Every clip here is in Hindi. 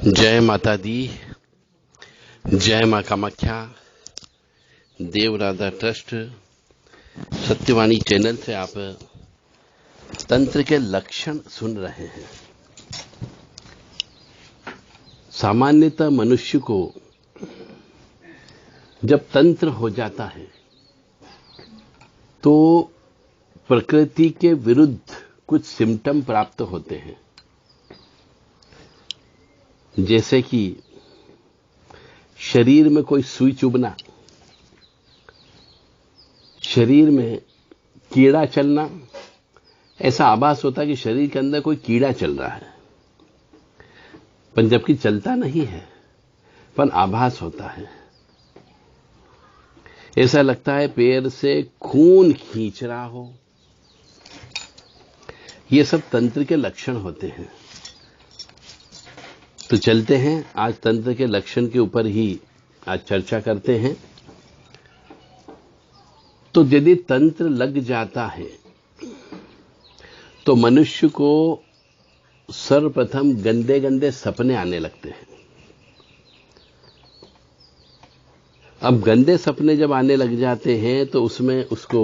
जय माता दी, जय मां कामाख्या। देव राधा ट्रस्ट सत्यवाणी चैनल से आप तंत्र के लक्षण सुन रहे हैं। सामान्यतः मनुष्य को जब तंत्र हो जाता है तो प्रकृति के विरुद्ध कुछ सिम्टम प्राप्त होते हैं, जैसे कि शरीर में कोई सुई चुभना, शरीर में कीड़ा चलना। ऐसा आभास होता है कि शरीर के अंदर कोई कीड़ा चल रहा है, पर जबकि चलता नहीं है, पर आभास होता है। ऐसा लगता है पैर से खून खींच रहा हो। ये सब तंत्र के लक्षण होते हैं। तो चलते हैं, आज तंत्र के लक्षण के ऊपर ही आज चर्चा करते हैं। तो यदि तंत्र लग जाता है तो मनुष्य को सर्वप्रथम गंदे गंदे सपने आने लगते हैं। अब गंदे सपने जब आने लग जाते हैं तो उसमें उसको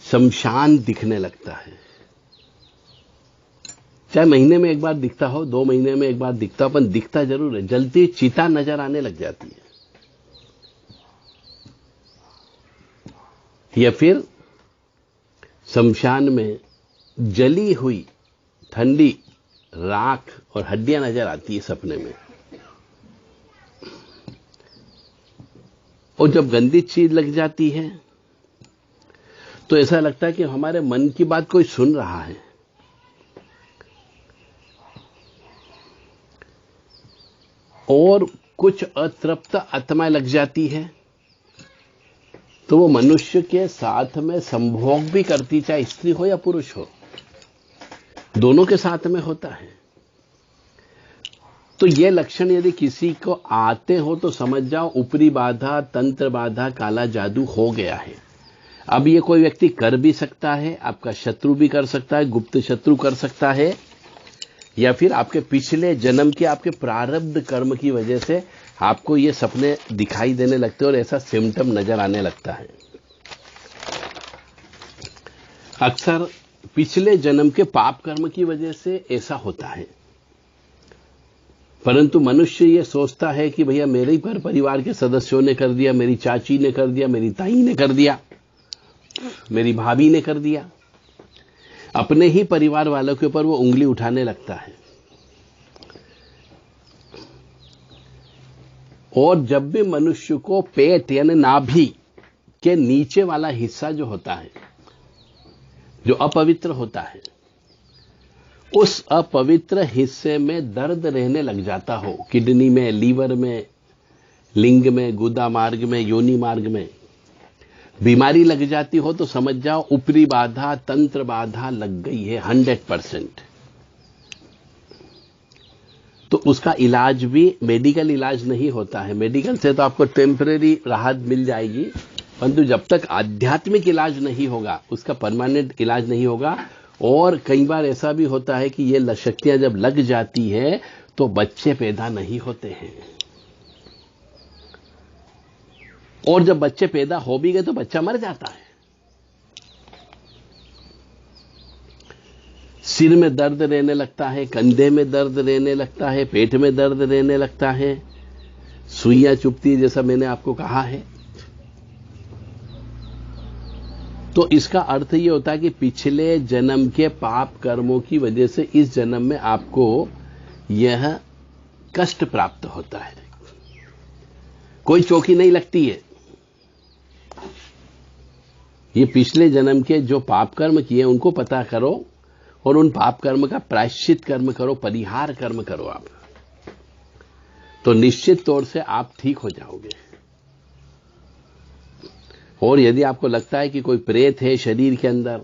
शमशान दिखने लगता है। चाहे महीने में एक बार दिखता हो, 2 महीने में एक बार दिखता हो, पर दिखता जरूर है। जलती चिता नजर आने लग जाती है, या फिर शमशान में जली हुई ठंडी राख और हड्डियां नजर आती है सपने में। और जब गंदी चीज लग जाती है तो ऐसा लगता है कि हमारे मन की बात कोई सुन रहा है। और कुछ अतृप्त आत्माएं लग जाती है तो वो मनुष्य के साथ में संभोग भी करती, चाहे स्त्री हो या पुरुष हो, दोनों के साथ में होता है। तो ये लक्षण यदि किसी को आते हो तो समझ जाओ ऊपरी बाधा, तंत्र बाधा, काला जादू हो गया है। अब ये कोई व्यक्ति कर भी सकता है, आपका शत्रु भी कर सकता है, गुप्त शत्रु कर सकता है, या फिर आपके पिछले जन्म के आपके प्रारब्ध कर्म की वजह से आपको ये सपने दिखाई देने लगते हैं और ऐसा सिम्टम नजर आने लगता है। अक्सर पिछले जन्म के पाप कर्म की वजह से ऐसा होता है, परंतु मनुष्य ये सोचता है कि भैया मेरे ही परिवार के सदस्यों ने कर दिया, मेरी चाची ने कर दिया, मेरी ताई ने कर दिया, मेरी भाभी ने कर दिया। अपने ही परिवार वालों के ऊपर वो उंगली उठाने लगता है। और जब भी मनुष्य को पेट यानी नाभि के नीचे वाला हिस्सा जो होता है, जो अपवित्र होता है, उस अपवित्र हिस्से में दर्द रहने लग जाता हो, किडनी में, लीवर में, लिंग में, गुदा मार्ग में, योनि मार्ग में बीमारी लग जाती हो तो समझ जाओ ऊपरी बाधा, तंत्र बाधा लग गई है 100%। तो उसका इलाज भी मेडिकल इलाज नहीं होता है। मेडिकल से तो आपको टेम्परेरी राहत मिल जाएगी, परंतु जब तक आध्यात्मिक इलाज नहीं होगा, उसका परमानेंट इलाज नहीं होगा। और कई बार ऐसा भी होता है कि ये शक्तियां जब लग जाती है तो बच्चे पैदा नहीं होते हैं, और जब बच्चे पैदा हो भी गए तो बच्चा मर जाता है। सिर में दर्द रहने लगता है, कंधे में दर्द रहने लगता है, पेट में दर्द रहने लगता है, सुइयां चुभती है, जैसा मैंने आपको कहा है। तो इसका अर्थ यह होता है कि पिछले जन्म के पाप कर्मों की वजह से इस जन्म में आपको यह कष्ट प्राप्त होता है। कोई चौकी नहीं लगती है। ये पिछले जन्म के जो पाप कर्म किए उनको पता करो और उन पाप कर्म का प्रायश्चित कर्म करो, परिहार कर्म करो आप, तो निश्चित तौर से आप ठीक हो जाओगे। और यदि आपको लगता है कि कोई प्रेत है शरीर के अंदर,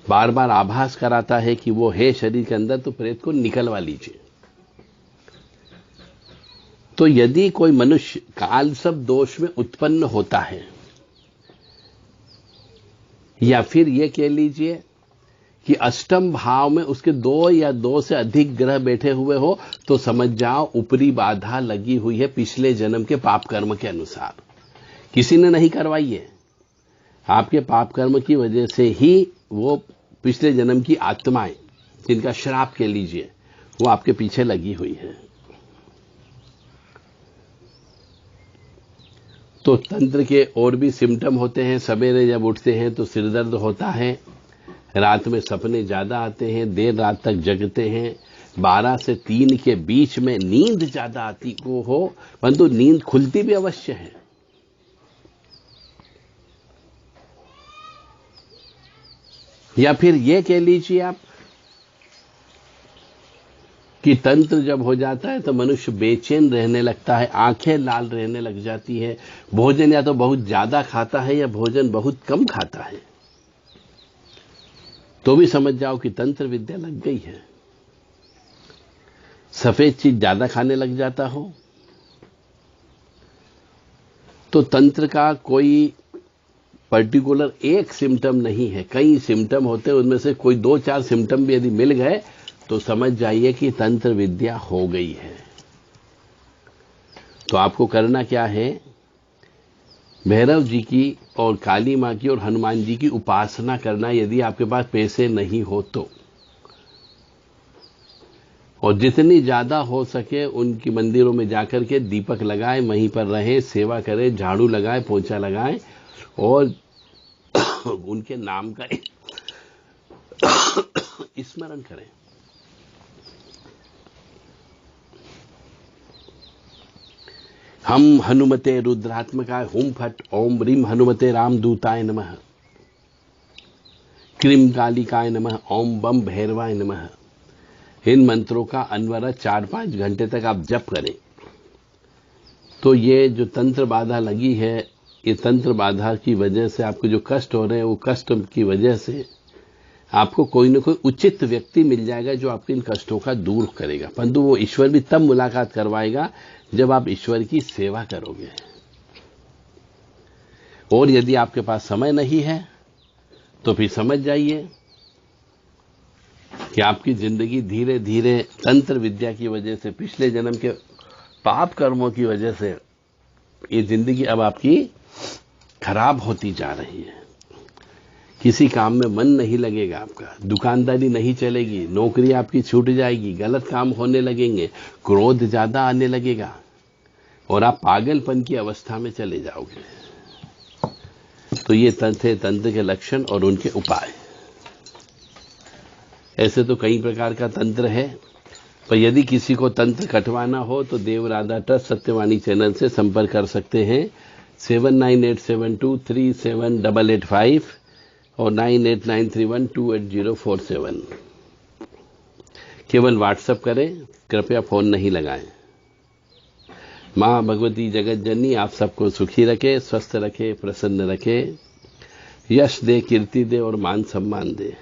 बार बार आभास कराता है कि वो है शरीर के अंदर, तो प्रेत को निकलवा लीजिए। तो यदि कोई मनुष्य कालसर्प दोष में उत्पन्न होता है, या फिर यह कह लीजिए कि अष्टम भाव में उसके 2 या 2 से अधिक ग्रह बैठे हुए हो तो समझ जाओ ऊपरी बाधा लगी हुई है पिछले जन्म के पाप कर्म के अनुसार। किसी ने नहीं करवाई है, आपके पाप कर्म की वजह से ही वो पिछले जन्म की आत्माएं, जिनका श्राप कह लीजिए, वो आपके पीछे लगी हुई है। तो तंत्र के और भी सिम्टम होते हैं। सवेरे जब उठते हैं तो सिरदर्द होता है, रात में सपने ज्यादा आते हैं, देर रात तक जगते हैं, 12 से 3 के बीच में नींद ज्यादा आती को हो, परंतु नींद खुलती भी अवश्य है। या फिर ये कह लीजिए आप कि तंत्र जब हो जाता है तो मनुष्य बेचैन रहने लगता है, आंखें लाल रहने लग जाती है, भोजन या तो बहुत ज्यादा खाता है या भोजन बहुत कम खाता है, तो भी समझ जाओ कि तंत्र विद्या लग गई है। सफेद चीज ज्यादा खाने लग जाता हो तो तंत्र का कोई पर्टिकुलर एक सिम्टम नहीं है, कई सिम्टम होते हैं, उनमें से कोई 2-4 सिम्टम भी यदि मिल गए तो समझ जाइए कि तंत्र विद्या हो गई है। तो आपको करना क्या है, भैरव जी की और काली मां की और हनुमान जी की उपासना करना, यदि आपके पास पैसे नहीं हो तो, और जितनी ज्यादा हो सके उनकी मंदिरों में जाकर के दीपक लगाएं, वहीं पर रहें, सेवा करें, झाड़ू लगाएं, पोंछा लगाएं और उनके नाम का स्मरण करें। हम हनुमते रुद्रात्मकाय हुम फट ओम ह्रीम हनुमते रामदूताय नमः, क्रीम कालिकाय नमः, ओम बम भैरवाय नमः। इन मंत्रों का अनवरत 4-5 घंटे तक आप जप करें तो ये जो तंत्र बाधा लगी है, ये तंत्र बाधा की वजह से आपको जो कष्ट हो रहे हैं, वो कष्ट की वजह से आपको कोई न कोई उचित व्यक्ति मिल जाएगा जो आपके इन कष्टों का दूर करेगा। परंतु वो ईश्वर भी तब मुलाकात करवाएगा जब आप ईश्वर की सेवा करोगे। और यदि आपके पास समय नहीं है तो फिर समझ जाइए कि आपकी जिंदगी धीरे धीरे तंत्र विद्या की वजह से, पिछले जन्म के पाप कर्मों की वजह से, ये जिंदगी अब आपकी खराब होती जा रही है। किसी काम में मन नहीं लगेगा आपका, दुकानदारी नहीं चलेगी, नौकरी आपकी छूट जाएगी, गलत काम होने लगेंगे, क्रोध ज्यादा आने लगेगा और आप पागलपन की अवस्था में चले जाओगे। तो ये तंत्र के लक्षण और उनके उपाय। ऐसे तो कई प्रकार का तंत्र है, पर यदि किसी को तंत्र कटवाना हो तो देव राधा ट्रस्ट सत्यवाणी चैनल से संपर्क कर सकते हैं। 7987237885 और 9893128047। केवल व्हाट्सएप करें, कृपया फोन नहीं लगाएं। मां भगवती जगत जननी आप सबको सुखी रखे, स्वस्थ रखे, प्रसन्न रखे, यश दे, कीर्ति दे और मान सम्मान दे।